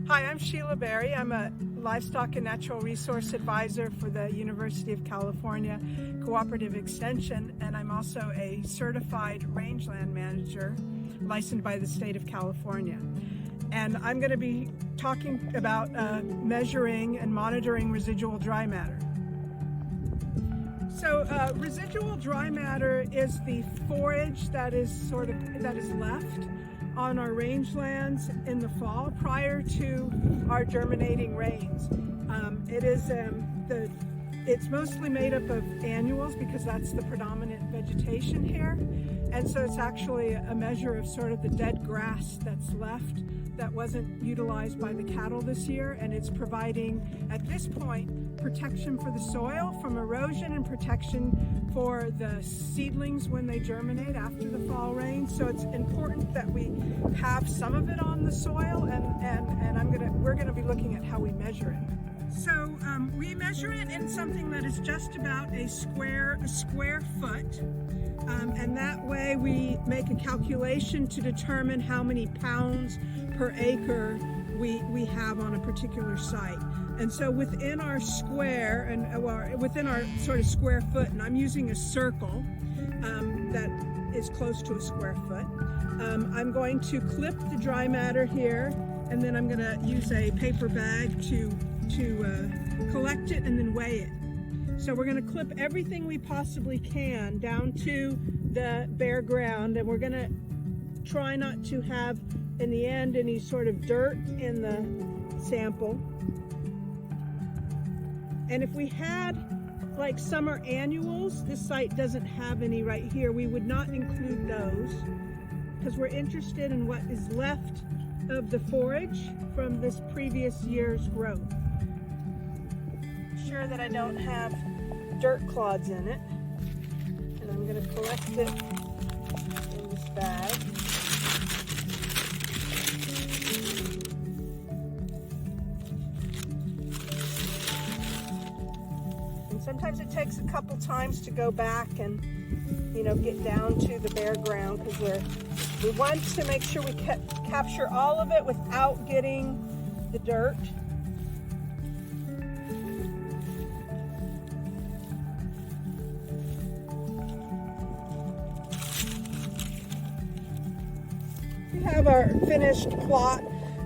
Hi, I'm Shelia Berry. I'm a livestock and natural resource advisor for the University of California Cooperative Extension, and I'm also a certified rangeland manager licensed by the state of California. And I'm going to be talking about measuring and monitoring residual dry matter. So residual dry matter is the forage that is left on our rangelands in the fall prior to our germinating rains. It's mostly made up of annuals because that's the predominant vegetation here, and so it's actually a measure of sort of the dead grass that's left that wasn't utilized by the cattle this year, and it's providing at this point protection for the soil from erosion and protection for the seedlings when they germinate after the fall rain. So it's important that we have some of it on the soil, and we're gonna be looking at how we measure it. So we measure it in something that is just about a square foot, and that way we make a calculation to determine how many pounds per acre we have on a particular site. And so within our square, within our sort of square foot, and I'm using a circle that is close to a square foot, I'm going to clip the dry matter here, and then I'm going to use a paper bag to collect it and then weigh it. So we're going to clip everything we possibly can down to the bare ground, and we're going to try not to have, in the end, any sort of dirt in the sample. And if we had like summer annuals, this site doesn't have any right here, we would not include those because we're interested in what is left of the forage from this previous year's growth. Sure that I don't have dirt clods in it, and I'm going to collect it in this bag. And sometimes it takes a couple times to go back and get down to the bare ground, because we want to make sure we capture all of it without getting the dirt. We have our finished plot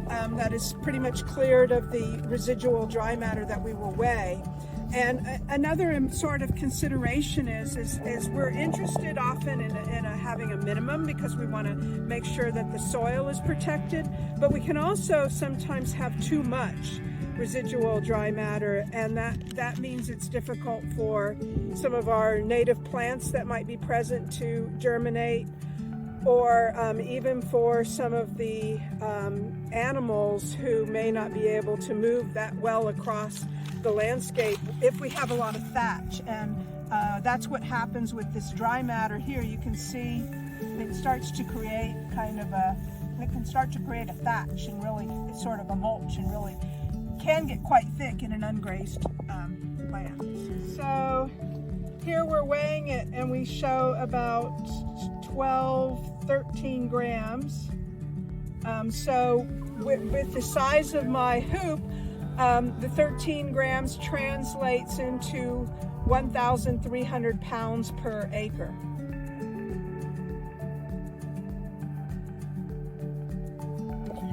that is pretty much cleared of the residual dry matter that we will weigh. And another sort of consideration is we're interested often in having a minimum because we want to make sure that the soil is protected, but we can also sometimes have too much residual dry matter, and that means it's difficult for some of our native plants that might be present to germinate, or even for some of the animals who may not be able to move that well across the landscape if we have a lot of thatch. And that's what happens with this dry matter here. You can see it starts to create it can start to create a thatch, and really it's sort of a mulch, and really can get quite thick in an ungrazed land. So here we're weighing it, and we show about 13 grams. So with the size of my hoop, the 13 grams translates into 1,300 pounds per acre.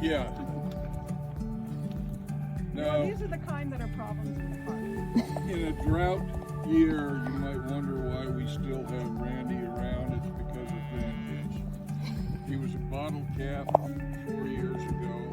Yeah. Now, these are the kind that are problems in the park. In a drought year, you might wonder why we still have Randy around. It's because of grandkids. He was a bottle cap 4 years ago.